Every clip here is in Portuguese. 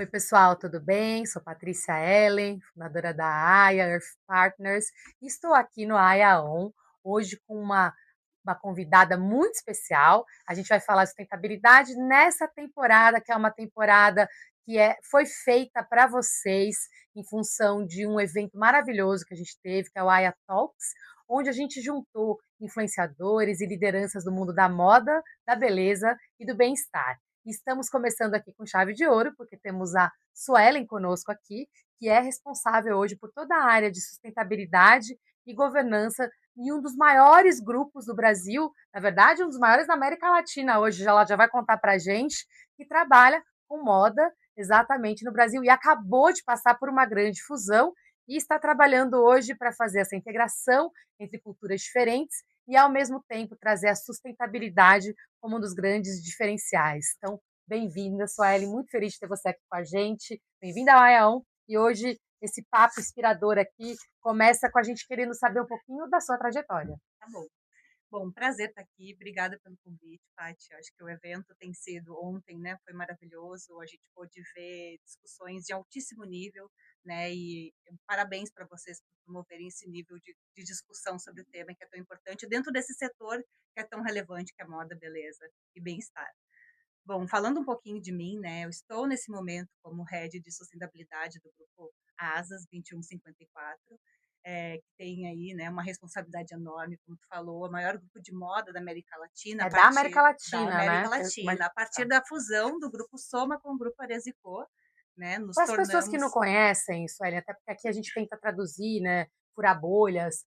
Oi, pessoal, tudo bem? Sou Patrícia Ellen, fundadora da Aya Earth Partners. Estou aqui no Aya On, hoje com uma convidada muito especial. A gente vai falar de sustentabilidade nessa temporada, que é uma temporada foi feita para vocês em função de um evento maravilhoso que a gente teve, que é o Aya Talks, onde a gente juntou influenciadores e lideranças do mundo da moda, da beleza e do bem-estar. Estamos começando aqui com chave de ouro, porque temos a Suelen conosco aqui, que é responsável hoje por toda a área de sustentabilidade e governança em um dos maiores grupos do Brasil, na verdade, um dos maiores da América Latina hoje, ela já vai contar para a gente, que trabalha com moda exatamente no Brasil e acabou de passar por uma grande fusão e está trabalhando hoje para fazer essa integração entre culturas diferentes e, ao mesmo tempo, trazer a sustentabilidade como um dos grandes diferenciais. Então, bem-vinda, Sueli, muito feliz de ter você aqui com a gente. Bem-vinda ao Aiaon. E hoje, esse papo inspirador aqui começa com a gente querendo saber um pouquinho da sua trajetória. Tá bom. Bom, prazer estar aqui. Obrigada pelo convite, Paty. Acho que o evento tem sido ontem, né? Foi maravilhoso. A gente pôde ver discussões de altíssimo nível, né? E parabéns para vocês por promoverem esse nível de discussão sobre o tema que é tão importante dentro desse setor que é tão relevante que é moda, beleza e bem-estar. Bom, falando um pouquinho de mim, né? Eu estou nesse momento como head de sustentabilidade do grupo ASAS 2154, que tem aí, né, uma responsabilidade enorme, como tu falou, o maior grupo de moda da América Latina, a É da partir América da Latina, América né? Latina, a partir da fusão do grupo Soma com o grupo Arezico, né? Nos Para as pessoas que não tornamos. conhecem, Sueli, até porque aqui a gente tenta traduzir, né? Furar bolhas,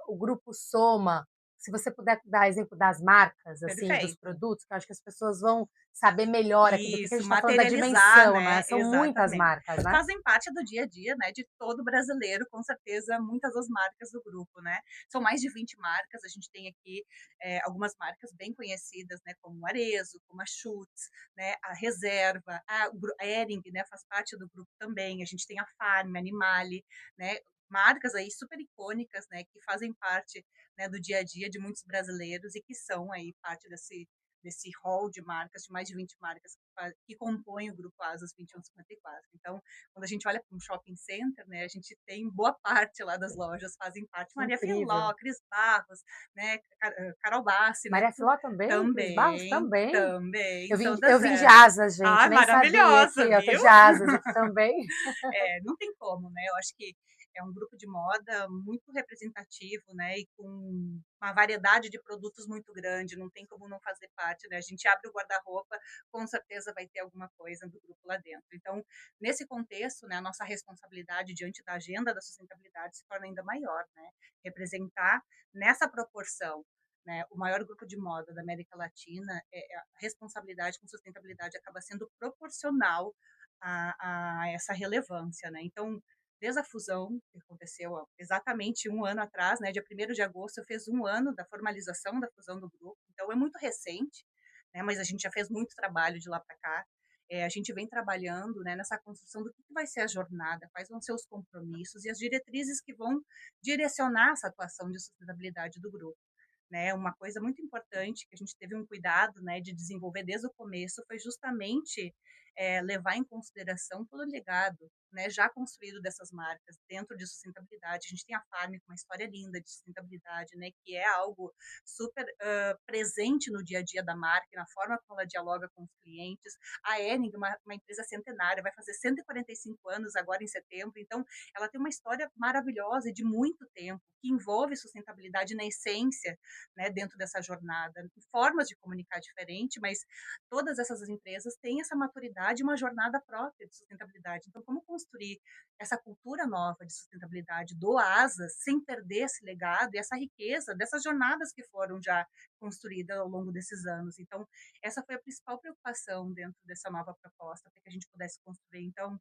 o grupo Soma, se você puder dar exemplo das marcas, assim, dos Perfeito. produtos, que eu acho que as pessoas vão saber melhor aqui do que a Isso, gente está falando da materializar, dimensão, né? né, São muitas exatamente. marcas, né? Fazem parte do dia a dia, né, de todo brasileiro, com certeza, muitas das marcas do grupo, né. São mais de 20 marcas, a gente tem aqui, algumas marcas bem conhecidas, né, como Arezzo, como a Schutz, né, a Reserva, a Hering, né, faz parte do grupo também, a gente tem a Farm, a Animale, né, marcas aí super icônicas, né, que fazem parte, né, do dia a dia de muitos brasileiros e que são aí parte desse hall de marcas, de mais de 20 marcas que compõem o grupo Asas 2154. Então, quando a gente olha para um shopping center, né, a gente tem boa parte lá das lojas fazem parte. Que Maria incrível. Filó, Cris Barros, né, Carol Bassi, né, Maria Filó também, Cris Barros também, também. também, Eu todas vim de elas. asas, gente, Ah, nem sabia que maravilhosa, eu tô viu? de asas aqui também. Não tem como, né? Eu acho que é um grupo de moda muito representativo, né? E com uma variedade de produtos muito grande, não tem como não fazer parte, né? A gente abre o guarda-roupa, com certeza vai ter alguma coisa do grupo lá dentro. Então, nesse contexto, né, a nossa responsabilidade diante da agenda da sustentabilidade se torna ainda maior, né? Representar nessa proporção, né, o maior grupo de moda da América Latina, a responsabilidade com sustentabilidade acaba sendo proporcional a essa relevância, né? Então, desde a fusão, que aconteceu há exatamente um ano atrás, né, dia 1º de agosto, eu fiz um ano da formalização da fusão do grupo, então é muito recente, né, mas a gente já fez muito trabalho de lá para cá. A gente vem trabalhando, né, nessa construção do que vai ser a jornada, quais vão ser os compromissos e as diretrizes que vão direcionar essa atuação de sustentabilidade do grupo, né? Uma coisa muito importante que a gente teve um cuidado, né, de desenvolver desde o começo foi justamente levar em consideração todo o legado, né, já construído dessas marcas dentro de sustentabilidade. A gente tem a Farm com uma história linda de sustentabilidade, né, que é algo super presente no dia a dia da marca, na forma como ela dialoga com os clientes. A Hering, uma empresa centenária, vai fazer 145 anos agora em setembro, então ela tem uma história maravilhosa e de muito tempo, que envolve sustentabilidade na essência, né, dentro dessa jornada, formas de comunicar diferente, mas todas essas empresas têm essa maturidade, uma jornada própria de sustentabilidade. Então, como construir essa cultura nova de sustentabilidade do ASAS sem perder esse legado e essa riqueza dessas jornadas que foram já construídas ao longo desses anos? Então, essa foi a principal preocupação dentro dessa nova proposta, para que a gente pudesse construir. Então,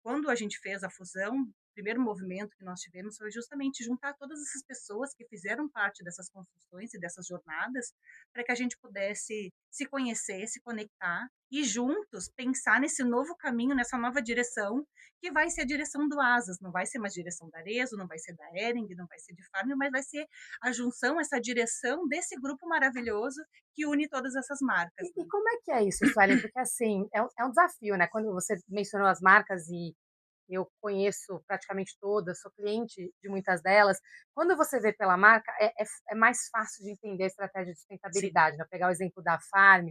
quando a gente fez a fusão, primeiro movimento que nós tivemos foi justamente juntar todas essas pessoas que fizeram parte dessas construções e dessas jornadas, para que a gente pudesse se conhecer, se conectar e juntos pensar nesse novo caminho, nessa nova direção, que vai ser a direção do Asas, não vai ser mais direção da Arezzo, não vai ser da Hering, não vai ser de Farm, mas vai ser a junção, essa direção desse grupo maravilhoso que une todas essas marcas, E né. como é que é isso, Suelen? Porque, assim, é um desafio, né, quando você mencionou as marcas e eu conheço praticamente todas, sou cliente de muitas delas. Quando você vê pela marca, é mais fácil de entender a estratégia de Sim, sustentabilidade, né. Pegar o exemplo da Farm,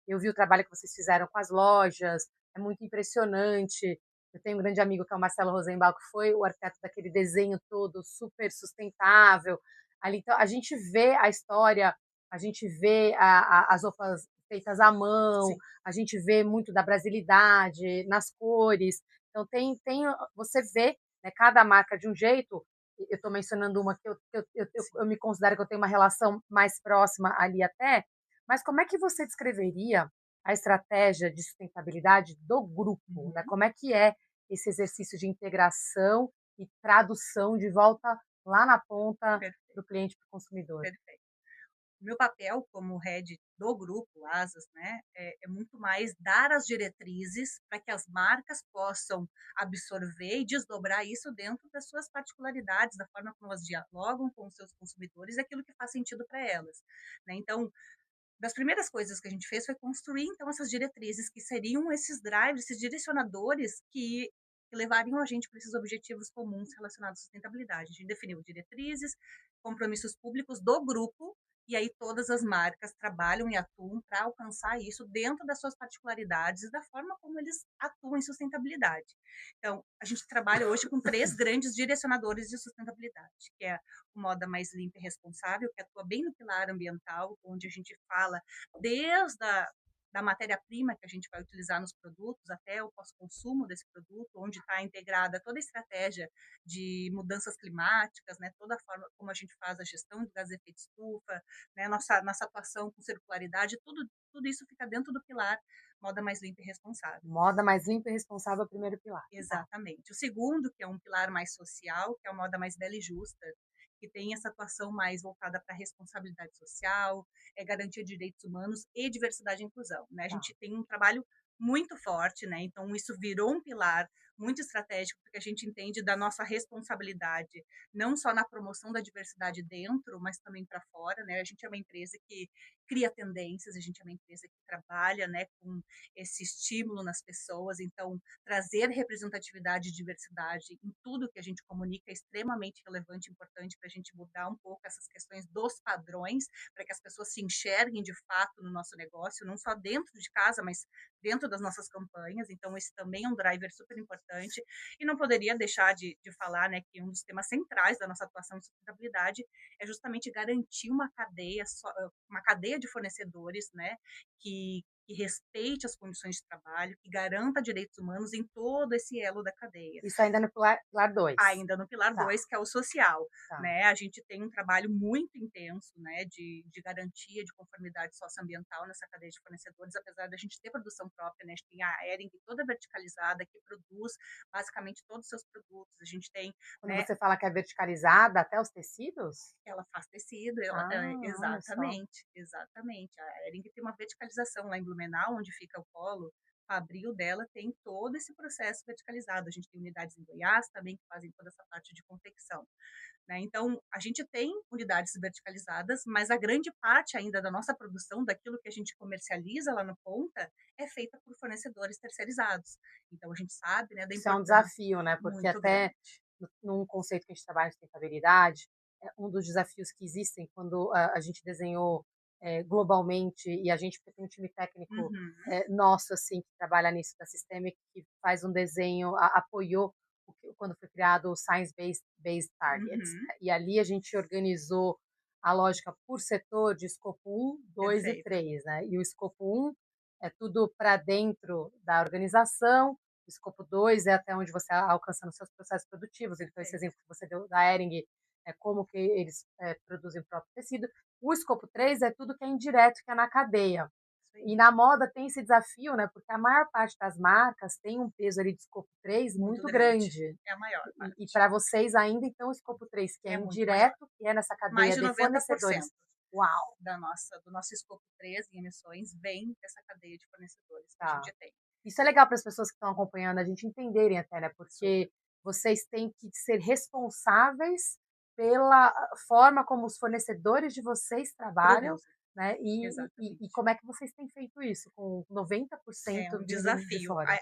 eu vi o trabalho que vocês fizeram com as lojas, é muito impressionante. Eu tenho um grande amigo que é o Marcelo Rosenbaum, que foi o arquiteto daquele desenho todo super sustentável. Ali, então, a gente vê a história, a gente vê as roupas feitas à mão, sim, a gente vê muito da brasilidade nas cores. Então você vê, né, cada marca de um jeito. Eu estou mencionando uma que sim. eu me considero que eu tenho uma relação mais próxima ali até, mas como é que você descreveria a estratégia de sustentabilidade do grupo, né? Uhum. Como é que é esse exercício de integração e tradução de volta lá na ponta do Perfeito, cliente para o consumidor? perfeito. O meu papel como head do grupo Asas, né, é muito mais dar as diretrizes para que as marcas possam absorver e desdobrar isso dentro das suas particularidades, da forma como elas dialogam com os seus consumidores, aquilo que faz sentido para elas, né. Então, das primeiras coisas que a gente fez foi construir, então, essas diretrizes que seriam esses drives, esses direcionadores que levariam a gente para esses objetivos comuns relacionados à sustentabilidade. A gente definiu diretrizes, compromissos públicos do grupo, e aí todas as marcas trabalham e atuam para alcançar isso dentro das suas particularidades e da forma como eles atuam em sustentabilidade. Então, a gente trabalha hoje com 3 grandes direcionadores de sustentabilidade, que é o Moda Mais Limpa e Responsável, que atua bem no pilar ambiental, onde a gente fala desde da matéria-prima que a gente vai utilizar nos produtos até o pós-consumo desse produto, onde está integrada toda a estratégia de mudanças climáticas, né, toda a forma como a gente faz a gestão de gases de efeito estufa, né, nossa atuação com circularidade, tudo isso fica dentro do pilar Moda Mais Limpa e Responsável. Moda mais limpa e responsável é o primeiro pilar. Tá. Exatamente. O segundo, que é um pilar mais social, que é a moda mais bela e justa, que tem essa atuação mais voltada para a responsabilidade social, garantia de direitos humanos e diversidade e inclusão, né? A Tá. gente tem um trabalho muito forte, né? Então isso virou um pilar muito estratégico, porque a gente entende da nossa responsabilidade, não só na promoção da diversidade dentro, mas também para fora, né? A gente é uma empresa que cria tendências, a gente é uma empresa que trabalha, né, com esse estímulo nas pessoas, então trazer representatividade e diversidade em tudo que a gente comunica é extremamente relevante e importante para a gente mudar um pouco essas questões dos padrões, para que as pessoas se enxerguem de fato no nosso negócio, não só dentro de casa, mas dentro das nossas campanhas. Então, esse também é um driver super importante. E não poderia deixar de falar, né, que um dos temas centrais da nossa atuação de sustentabilidade é justamente garantir uma cadeia de fornecedores, né, que respeite as condições de trabalho, que garanta direitos humanos em todo esse elo da cadeia. Isso ainda no pilar 2. Ainda no pilar Tá, 2 que é o social, tá. né, a gente tem um trabalho muito intenso, né, de garantia de conformidade socioambiental nessa cadeia de fornecedores, apesar da gente ter produção própria, né, a gente tem a Hering toda verticalizada, que produz basicamente todos os seus produtos, a gente tem, Quando né, você fala que é verticalizada, até os tecidos? ela faz tecido, Ah, olha só. exatamente, exatamente. A Hering tem uma verticalização lá em Blumenau, onde fica o polo fabril dela, tem todo esse processo verticalizado. A gente tem unidades em Goiás também que fazem toda essa parte de confecção, né. Então, a gente tem unidades verticalizadas, mas a grande parte ainda da nossa produção, daquilo que a gente comercializa lá no ponta, é feita por fornecedores terceirizados. Então a gente sabe, né, da Isso é um importância desafio, né, porque muito até grande. num conceito que a gente trabalha de sustentabilidade, um dos desafios que existem quando a gente desenhou, globalmente, e a gente porque tem um time técnico, Uhum, nosso, assim, que trabalha nisso da Systemic, que faz um desenho, apoiou quando foi criado o Science Based Targets, uhum, né, e ali a gente organizou a lógica por setor de escopo 1, 2 e perfeito. 3, né, e o escopo 1 é tudo para dentro da organização, o escopo 2 é até onde você alcança nos seus processos produtivos. Então, esse Perfeito, exemplo que você deu da Hering, é como que eles produzem o próprio tecido. O escopo 3 é tudo que é indireto, que é na cadeia. isso E na moda tem esse desafio, né, porque a maior parte das marcas tem um peso ali de escopo 3 Muito muito grande. grande. É a maior E parte. para vocês ainda, então, o escopo 3 que é É muito maior. indireto, que é nessa Mais cadeia de de 90% fornecedores. Uau, do nosso escopo 3 em emissões vem dessa cadeia de fornecedores que a tá. gente tem. Isso é legal para as pessoas que estão acompanhando a gente entenderem até, né, Super. porque vocês têm que ser responsáveis pela forma como os fornecedores de vocês trabalham, Produzem. né, e Exatamente. como é que vocês têm feito isso com É 90% um vindo de desafio. fora?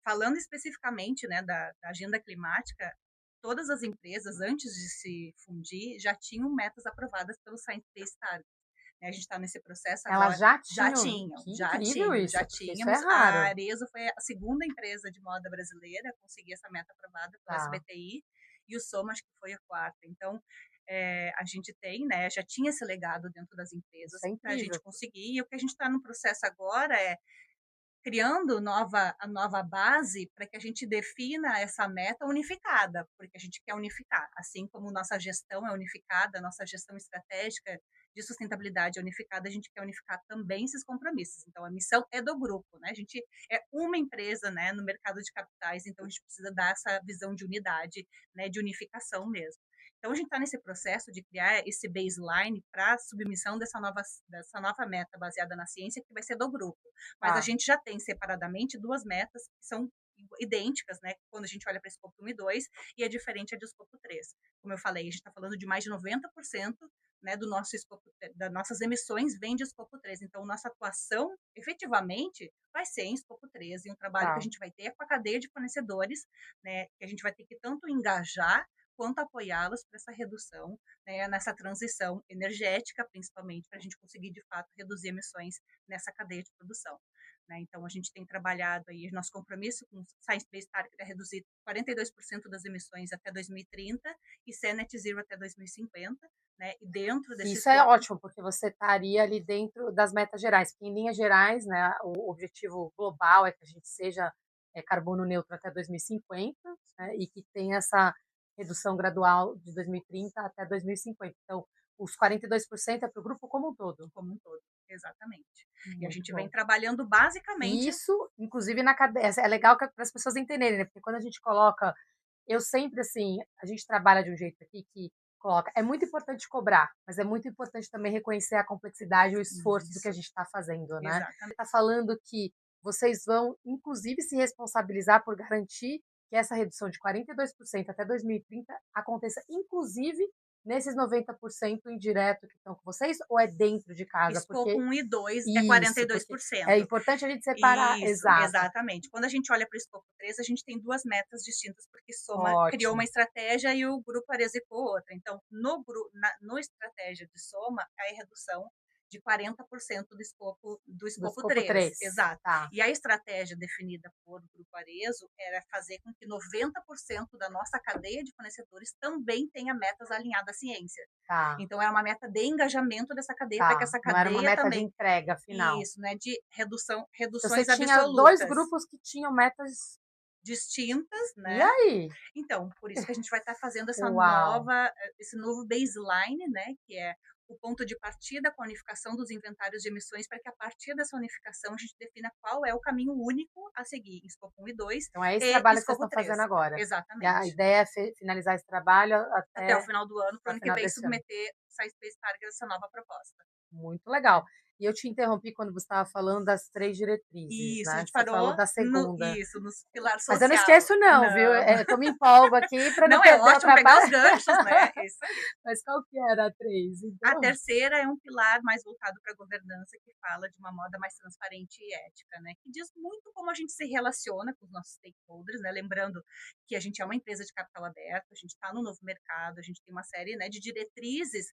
Falando especificamente, né, da agenda climática, todas as empresas, antes de se fundir, já tinham metas aprovadas pelo Science Based Targets, né. A gente está nesse processo Elas agora. já Já tinham? tinham, Que já incrível tinham, isso, já porque isso é tínhamos. A raro. Arezzo foi a segunda empresa de moda brasileira a conseguir essa meta aprovada pelo Tá, SBTi, e o Soma acho que foi a quarta. Então, a gente tem, né, já tinha esse legado dentro das isso empresas é para a gente incrível. conseguir, e o que a gente está no processo agora é criando a nova base para que a gente defina essa meta unificada, porque a gente quer unificar, assim como nossa gestão é unificada, nossa gestão estratégica de sustentabilidade é unificada, a gente quer unificar também esses compromissos. Então, a missão é do grupo, né? A gente é uma empresa, né, no mercado de capitais, então a gente precisa dar essa visão de unidade, né, de unificação mesmo. Então, a gente está nesse processo de criar esse baseline para a submissão dessa nova meta baseada na ciência, que vai ser do grupo. Mas a Tá, gente já tem separadamente duas metas que são idênticas, né? Quando a gente olha para escopo 1 e 2, e é diferente a de escopo 3. Como eu falei, a gente está falando de mais de 90%, né, do nosso escopo, das nossas emissões vem de escopo 3. Então, nossa atuação, efetivamente, vai ser em escopo 3, e um trabalho que a tá, gente vai ter com a cadeia de fornecedores, né, que a gente vai ter que tanto engajar quanto apoiá-los para essa redução, né, nessa transição energética, principalmente, para a gente conseguir, de fato, reduzir emissões nessa cadeia de produção. Né? Então, a gente tem trabalhado aí, nosso compromisso com o Science Based Target é reduzir 42% das emissões até 2030 e ser net zero até 2050, né? E dentro desse isso é escopo, ótimo, porque você estaria ali dentro das metas gerais, porque em linhas gerais, né, o objetivo global é que a gente seja, carbono neutro até 2050, né, e que tenha essa redução gradual de 2030 até 2050. Então, os 42% é para o grupo como um todo. como um todo, exatamente. E a Muito gente vem bom. trabalhando E basicamente. isso, inclusive, na cadeia é legal para as pessoas entenderem, né, porque quando a gente coloca eu sempre, assim, a gente trabalha de um jeito aqui que coloca é muito importante cobrar, mas é muito importante também reconhecer a complexidade e o esforço do que a Isso, gente está fazendo, né. Você exatamente. está falando que vocês vão, inclusive, se responsabilizar por garantir que essa redução de 42% até 2030 aconteça, inclusive, nesses 90% indireto que estão com vocês, ou é dentro de casa? Escopo Porque 1 e 2 é isso, porque é 42%. importante a gente separar Isso, exato, exatamente. Quando a gente olha para o escopo 3, a gente tem duas metas distintas, porque Soma criou uma ótimo. estratégia e o grupo Aresicou outra. Então, no estratégia de Soma, é a redução de 40% do Do escopo escopo 3, 3, exato. tá, E a estratégia definida por Grupo Arezo era fazer com que 90% da nossa cadeia de fornecedores também tenha metas alinhadas à ciência. tá. Então, é uma meta de engajamento dessa cadeia, para que Tá, essa não era uma cadeia meta de também. entrega final. Isso, né, de Então você reduções tinha 2 absolutas, grupos que tinham metas distintas, e né. aí? Então, por isso que a gente vai estar fazendo Uau! esse novo baseline, né, que é o ponto de partida com a unificação dos inventários de emissões, para que a partir dessa unificação a gente defina qual é o caminho único a seguir em escopo 1 e 2 Então é esse e trabalho que vocês escopo estão fazendo 3. agora. E a Exatamente. ideia é finalizar esse trabalho Até o até final do ano, para o o ano que final vem desse ano. submeter Science Based Targets, essa nova proposta. Muito legal. E eu te interrompi quando você estava falando das 3 diretrizes, Isso, a né, gente você falou parou da segunda. no pilar Mas eu não social. esqueço não, viu, Não. que eu me empolgo aqui para não Não, é perder o ótimo pegar os trabalho. ganchos, né, isso aí. Mas qual que era a 3 A então? terceira é um pilar mais voltado para a governança, que fala de uma moda mais transparente e ética, né, que diz muito como a gente se relaciona com os nossos stakeholders, né, lembrando que a gente é uma empresa de capital aberto, a gente está no novo mercado, a gente tem uma série, né, de diretrizes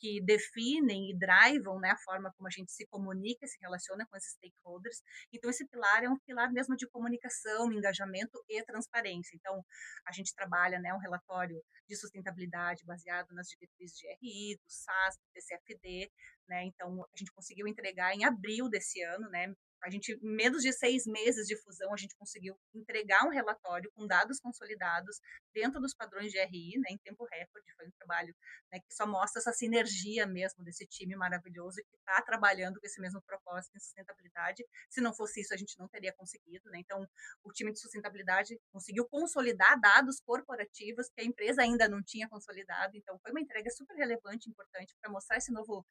que definem e drivam, né, a forma como a gente se comunica e se relaciona com esses stakeholders. Então, esse pilar é um pilar mesmo de comunicação, engajamento e transparência. Então, a gente trabalha, né, um relatório de sustentabilidade baseado nas diretrizes de RI, do SAS, do TCFD, né? Então, a gente conseguiu entregar em abril desse ano, né? A gente, em menos de 6 meses de fusão, a gente conseguiu entregar um relatório com dados consolidados dentro dos padrões de RI, né, em tempo recorde. Foi um trabalho, né, que só mostra essa sinergia mesmo desse time maravilhoso que está trabalhando com esse mesmo propósito em sustentabilidade. Se não fosse isso, a gente não teria conseguido, né? Então, o time de sustentabilidade conseguiu consolidar dados corporativos que a empresa ainda não tinha consolidado. Então, foi uma entrega super relevante, importante para mostrar esse novo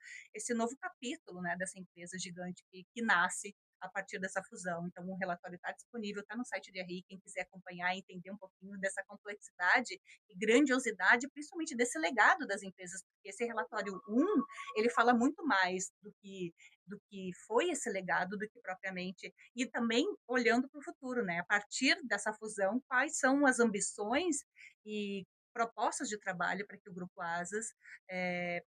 capítulo, né, dessa empresa gigante que nasce a partir dessa fusão. Então, o relatório está disponível, está no site de RI, quem quiser acompanhar e entender um pouquinho dessa complexidade e grandiosidade, principalmente desse legado das empresas, porque esse relatório ele fala muito mais do que foi esse legado do que propriamente, e também olhando para o futuro, né? A partir dessa fusão, quais são as ambições e propostas de trabalho para que o Grupo Asas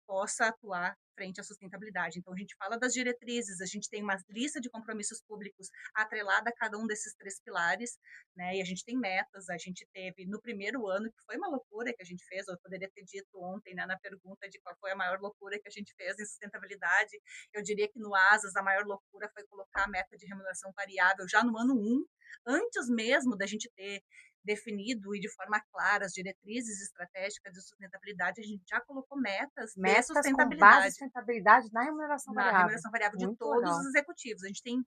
possa atuar frente à sustentabilidade. Então, a gente fala das diretrizes, a gente tem uma lista de compromissos públicos atrelada a cada um desses 3 pilares, né? E a gente tem metas, a gente teve no primeiro ano, que foi uma loucura que a gente fez, eu poderia ter dito ontem, né, na pergunta de qual foi a maior loucura que a gente fez em sustentabilidade, eu diria que no Asas a maior loucura foi colocar a meta de remuneração variável já no ano 1, antes mesmo da gente ter definido e de forma clara as diretrizes estratégicas de sustentabilidade, a gente já colocou metas de Metas com base em sustentabilidade sustentabilidade na remuneração na variável. remuneração variável de Muito todos os legal. executivos. A gente tem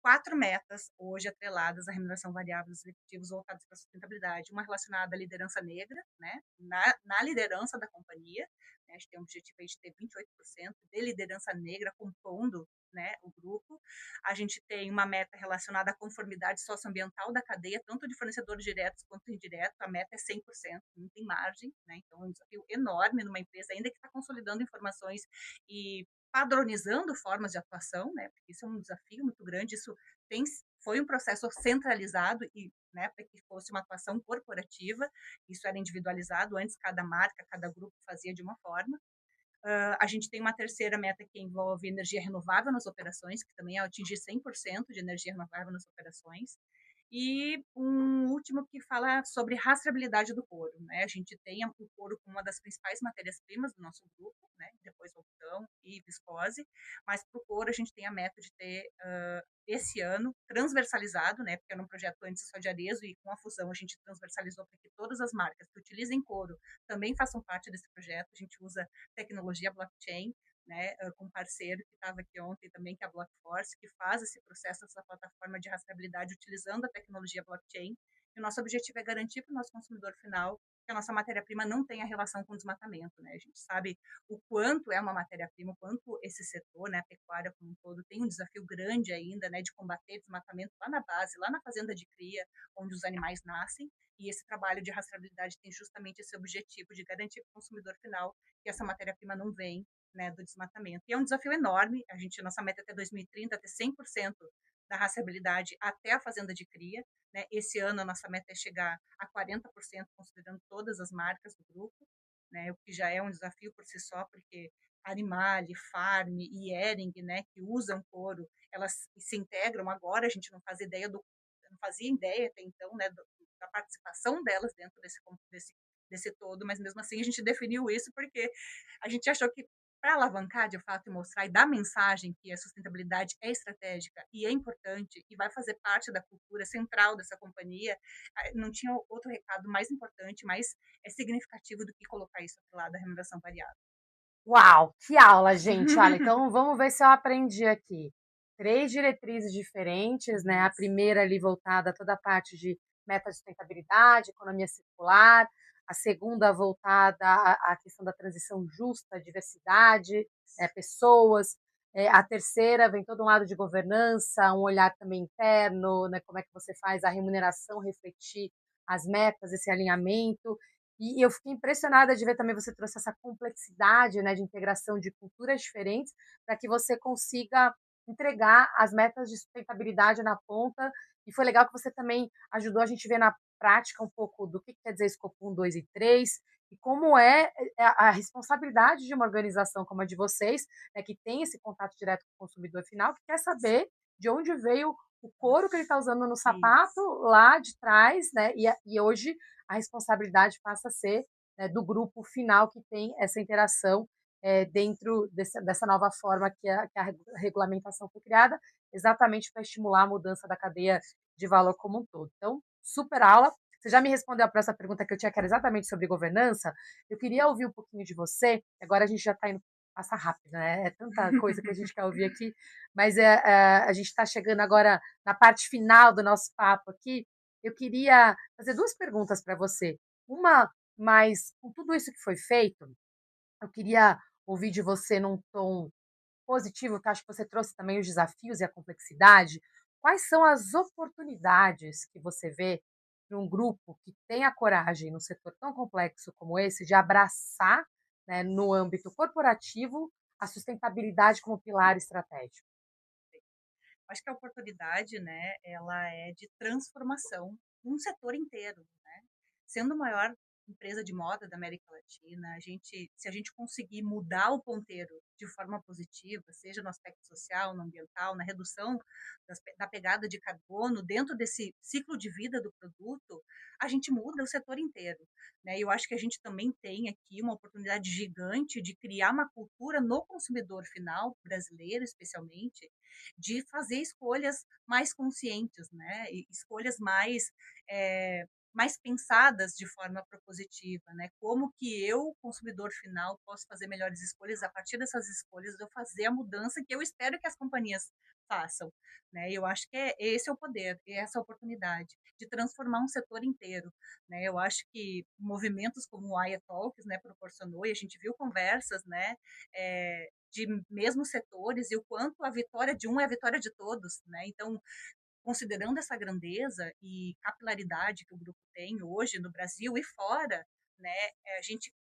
4 metas hoje atreladas à remuneração variável dos executivos voltadas para a sustentabilidade. Uma relacionada à liderança negra, né, na liderança da companhia. Né, a gente tem um objetivo aí de ter 28% de liderança negra compondo, né, o grupo. A gente tem uma meta relacionada à conformidade socioambiental da cadeia, tanto de fornecedores diretos quanto indiretos. A meta é 100%, não tem margem. Né, então é um desafio enorme numa empresa ainda que está consolidando informações e padronizando formas de atuação, né? Porque isso é um desafio muito grande. Isso tem, foi um processo centralizado e, né, para que fosse uma atuação corporativa. Isso era individualizado. Antes, cada marca, cada grupo fazia de uma forma. A gente tem uma terceira meta que envolve energia renovável nas operações, que também é atingir 100% de energia renovável nas operações. E um último que fala sobre rastreabilidade do couro, né? A gente tem o couro como uma das principais matérias-primas do nosso grupo, né? Depois o algodão e viscose, mas para o couro a gente tem a meta de ter esse ano transversalizado, né? Porque era um projeto antes só de arezo e com a fusão a gente transversalizou para que todas as marcas que utilizem couro também façam parte desse projeto. A gente usa tecnologia blockchain, né, com um parceiro que estava aqui ontem também, que é a Blockforce, que faz esse processo, essa plataforma de rastreabilidade utilizando a tecnologia blockchain. E o nosso objetivo é garantir para o nosso consumidor final que a nossa matéria-prima não tenha relação com desmatamento. Né? A gente sabe o quanto é uma matéria-prima, o quanto esse setor, né, a pecuária como um todo, tem um desafio grande ainda, né, de combater desmatamento lá na base, lá na fazenda de cria, onde os animais nascem. E esse trabalho de rastreabilidade tem justamente esse objetivo de garantir para o consumidor final que essa matéria-prima não vem, né, do desmatamento. E é um desafio enorme. Nossa meta é até 2030 ter 100% da rastreabilidade até a fazenda de cria. Né? Esse ano a nossa meta é chegar a 40%, considerando todas as marcas do grupo, né? O que já é um desafio por si só, porque Animale, Farm e Hering, né, que usam couro, elas se integram agora. A gente não fazia ideia não fazia ideia até então, né, da participação delas dentro desse todo, mas mesmo assim a gente definiu isso porque a gente achou que para alavancar de fato e mostrar e dar mensagem que a sustentabilidade é estratégica e é importante e vai fazer parte da cultura central dessa companhia, não tinha outro recado mais importante, mais significativo do que colocar isso ao lado da remuneração variável. Uau, que aula, gente. Olha, então vamos ver se eu aprendi aqui. 3 diretrizes diferentes, né? A primeira ali voltada a toda a parte de meta de sustentabilidade, economia circular. A segunda voltada à questão da transição justa, diversidade, pessoas. A terceira vem todo um lado de governança, um olhar também interno, né? Como é que você faz a remuneração refletir as metas, esse alinhamento. E eu fiquei impressionada de ver também você trouxe essa complexidade, né, de integração de culturas diferentes, para que você consiga entregar as metas de sustentabilidade na ponta. E foi legal que você também ajudou a gente a ver na prática um pouco do que quer dizer escopo 1, 2 e 3, e como é a responsabilidade de uma organização como a de vocês, né, que tem esse contato direto com o consumidor final, que quer saber de onde veio o couro que ele está usando no sapato lá de trás, né? E hoje a responsabilidade passa a ser, né, do grupo final que tem essa interação. dentro dessa nova forma que a regulamentação foi criada, exatamente para estimular a mudança da cadeia de valor como um todo. Então, super aula. Você já me respondeu a próxima pergunta que eu tinha, que era exatamente sobre governança. Eu queria ouvir um pouquinho de você. Agora a gente já está indo passar rápido, né? É tanta coisa que a gente quer ouvir aqui, mas a gente está chegando agora na parte final do nosso papo aqui. Eu queria fazer duas perguntas para você. Uma, mas com tudo isso que foi feito, eu queria ouvir de você num tom positivo, que acho que você trouxe também os desafios e a complexidade. Quais são as oportunidades que você vê para um grupo que tem a coragem, num setor tão complexo como esse, de abraçar, né, no âmbito corporativo, a sustentabilidade como pilar estratégico? Acho que a oportunidade, né, ela é de transformação num setor inteiro, né? Sendo a maior empresa de moda da América Latina, se a gente conseguir mudar o ponteiro de forma positiva, seja no aspecto social, no ambiental, na redução da pegada de carbono dentro desse ciclo de vida do produto, a gente muda o setor inteiro, né? E eu acho que a gente também tem aqui uma oportunidade gigante de criar uma cultura no consumidor final, brasileiro especialmente, de fazer escolhas mais conscientes, né? E escolhas mais pensadas de forma propositiva, né? Como que eu, consumidor final, posso fazer melhores escolhas a partir dessas escolhas, eu fazer a mudança que eu espero que as companhias façam, né? Eu acho que esse é o poder, é essa oportunidade de transformar um setor inteiro, né? Eu acho que movimentos como o Aya Talks, né, proporcionou, e a gente viu conversas, né, de mesmos setores, e o quanto a vitória de um é a vitória de todos, né? Então, considerando essa grandeza e capilaridade que o grupo tem hoje no Brasil e fora, né,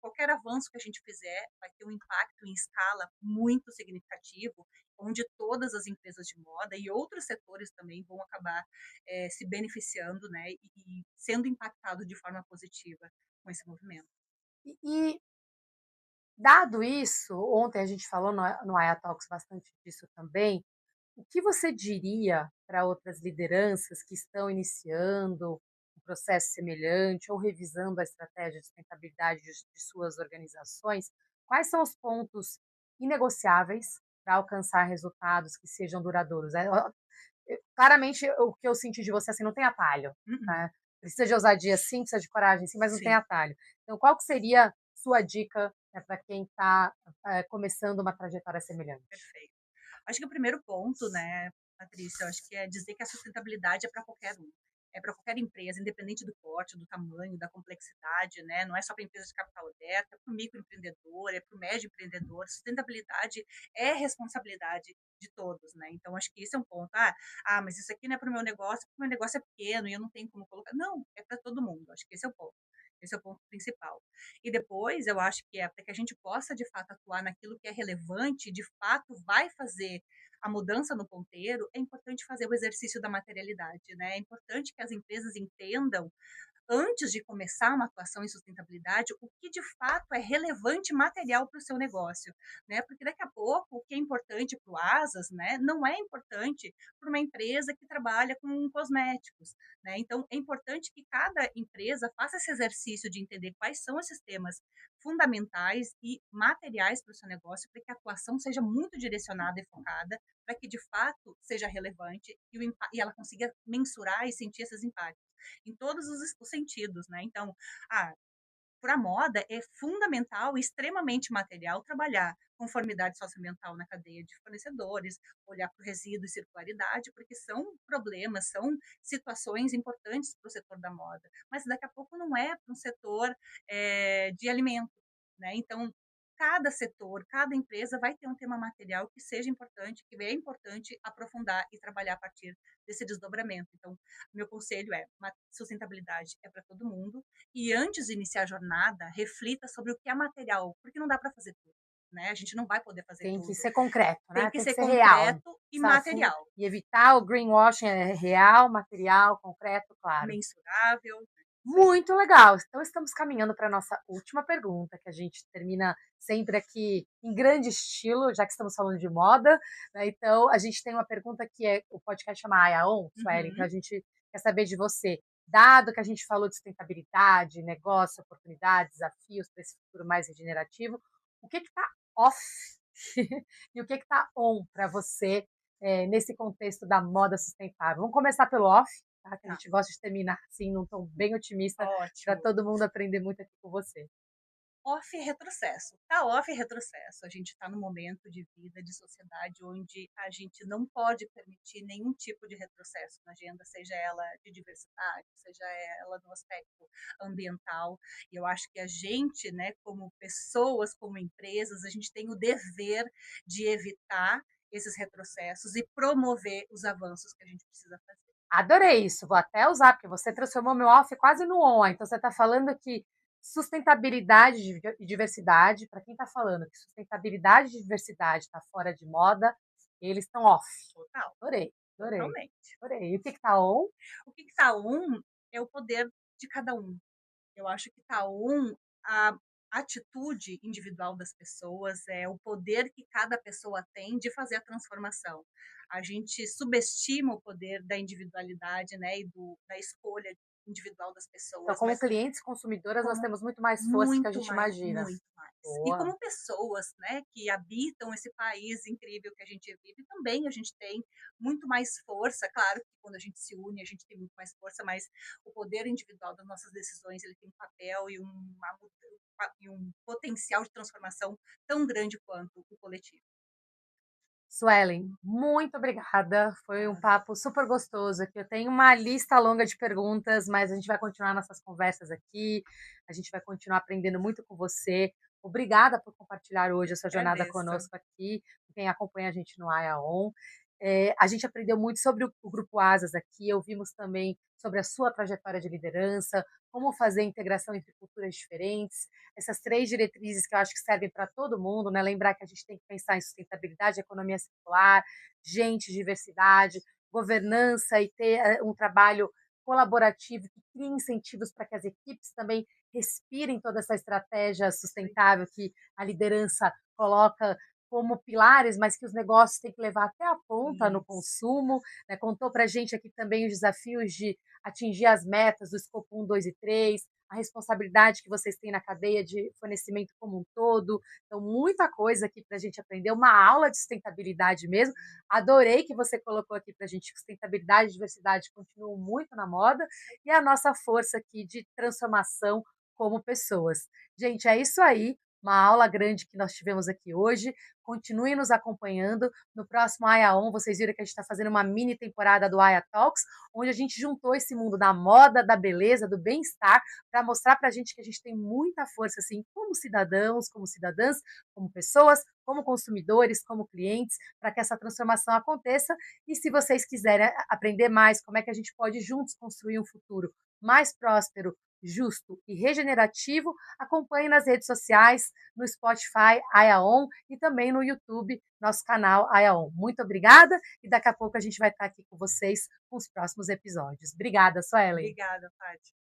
qualquer avanço que a gente fizer vai ter um impacto em escala muito significativo, onde todas as empresas de moda e outros setores também vão acabar se beneficiando, né, e sendo impactados de forma positiva com esse movimento. E dado isso, ontem a gente falou no Aya Talks bastante disso também. O que você diria para outras lideranças que estão iniciando um processo semelhante ou revisando a estratégia de sustentabilidade de suas organizações? Quais são os pontos inegociáveis para alcançar resultados que sejam duradouros? Claramente, o que eu senti de você, assim, não tem atalho, Uhum. né? Precisa de ousadia sim, precisa de coragem sim, mas não tem Sim, atalho. Então, qual que seria sua dica, né, para quem está começando uma trajetória semelhante? perfeito. Acho que o primeiro ponto, né, Patrícia, eu acho que é dizer que a sustentabilidade é para qualquer um. É para qualquer empresa, independente do porte, do tamanho, da complexidade, né? Não é só para empresa de capital aberto, é para o microempreendedor, é para o médio empreendedor. Sustentabilidade é responsabilidade de todos, né? Então, acho que esse é um ponto. Mas isso aqui não é para o meu negócio, porque o meu negócio é pequeno e eu não tenho como colocar. Não, é para todo mundo. Acho que esse é o ponto. Esse é o ponto principal. E depois, eu acho que é para que a gente possa, de fato, atuar naquilo que é relevante, de fato, vai fazer a mudança no ponteiro, é importante fazer o exercício da materialidade, né? É importante que as empresas entendam antes de começar uma atuação em sustentabilidade, o que de fato é relevante material para o seu negócio, né? Porque daqui a pouco o que é importante para o Asas, né, não é importante para uma empresa que trabalha com cosméticos, né? Então é importante que cada empresa faça esse exercício de entender quais são esses temas fundamentais e materiais para o seu negócio, para que a atuação seja muito direcionada e focada, para que de fato seja relevante e ela consiga mensurar e sentir esses impactos em todos os sentidos, né? Então, ah, para a moda é fundamental e extremamente material trabalhar conformidade socioambiental na cadeia de fornecedores, olhar para o resíduo e circularidade, porque são problemas, são situações importantes para o setor da moda, mas daqui a pouco não é para um setor de alimento, né? Então, cada setor, cada empresa vai ter um tema material que seja importante, que é importante aprofundar e trabalhar a partir desse desdobramento. Então, meu conselho é: sustentabilidade é para todo mundo, e antes de iniciar a jornada, reflita sobre o que é material, porque não dá para fazer tudo, né? A gente não vai poder fazer Tem que tudo. ser concreto, Tem né, que tem que ser ser real. concreto e material, E evitar o greenwashing, é real, material, concreto, claro. mensurável, né? Isso aí. Muito legal. Então estamos caminhando para a nossa última pergunta, que a gente termina sempre aqui em grande estilo, já que estamos falando de moda, né, então a gente tem uma pergunta que o podcast chama Aya On, Suelen, então Uhum. a gente quer saber de você, dado que a gente falou de sustentabilidade, negócio, oportunidades, desafios para esse futuro mais regenerativo, o que está off e o que está on para você nesse contexto da moda sustentável. Vamos começar pelo off, tá? Que a Tá, gente gosta de terminar assim, num tom bem otimista, para ótimo. todo mundo aprender muito aqui com você. Off e retrocesso. Tá off e retrocesso. A gente está num momento de vida, de sociedade, onde a gente não pode permitir nenhum tipo de retrocesso na agenda, seja ela de diversidade, seja ela no aspecto ambiental. E eu acho que a gente, né, como pessoas, como empresas, a gente tem o dever de evitar esses retrocessos e promover os avanços que a gente precisa fazer. Adorei isso, vou até usar, porque você transformou meu off quase no on. Então, você está falando que sustentabilidade e diversidade, para quem está falando que sustentabilidade e diversidade está fora de moda, eles estão off. Total, Adorei, adorei, totalmente. adorei. E o que está on? O que está é o poder de cada um. Eu acho que está a atitude individual das pessoas, é o poder que cada pessoa tem de fazer a transformação. A gente subestima o poder da individualidade, né, e da escolha individual das Então, pessoas, como mas clientes consumidoras, nós como temos muito mais força que a muito gente mais, imagina. muito mais. E Boa. como pessoas, né, que habitam esse país incrível que a gente vive, também a gente tem muito mais força. Claro que quando a gente se une, a gente tem muito mais força, mas o poder individual das nossas decisões, ele tem um papel e um potencial de transformação tão grande quanto o coletivo. Suelen, muito obrigada. Foi um Ah, papo super gostoso aqui. Eu tenho uma lista longa de perguntas, mas a gente vai continuar nossas conversas aqui. A gente vai continuar aprendendo muito com você. Obrigada por compartilhar hoje a sua jornada agradeço. conosco aqui, quem acompanha a gente no AIAON. A gente aprendeu muito sobre o Grupo Asas aqui, ouvimos também sobre a sua trajetória de liderança, como fazer integração entre culturas diferentes, essas 3 diretrizes que eu acho que servem para todo mundo, né? Lembrar que a gente tem que pensar em sustentabilidade, economia circular, gente, diversidade, governança e ter um trabalho colaborativo que crie incentivos para que as equipes também respirem toda essa estratégia sustentável que a liderança coloca como pilares, mas que os negócios têm que levar até a ponta no Isso. consumo. Né? Contou para a gente aqui também os desafios de atingir as metas do escopo 1, 2 e 3, a responsabilidade que vocês têm na cadeia de fornecimento como um todo. Então, muita coisa aqui para a gente aprender, uma aula de sustentabilidade mesmo. Adorei que você colocou aqui para a gente que sustentabilidade e diversidade continuam muito na moda e a nossa força aqui de transformação como pessoas. Gente, é isso aí. Uma aula grande que nós tivemos aqui hoje. Continuem nos acompanhando. No próximo Aya On, vocês viram que a gente está fazendo uma mini temporada do Aya Talks, onde a gente juntou esse mundo da moda, da beleza, do bem-estar, para mostrar para a gente que a gente tem muita força, assim, como cidadãos, como cidadãs, como pessoas, como consumidores, como clientes, para que essa transformação aconteça. E se vocês quiserem aprender mais como é que a gente pode juntos construir um futuro mais próspero, justo e regenerativo, acompanhe nas redes sociais, no Spotify, AyaOn, e também no YouTube, nosso canal AyaOn. Muito obrigada e daqui a pouco a gente vai estar aqui com vocês com os próximos episódios. Obrigada, Suelen. Obrigada, Paty.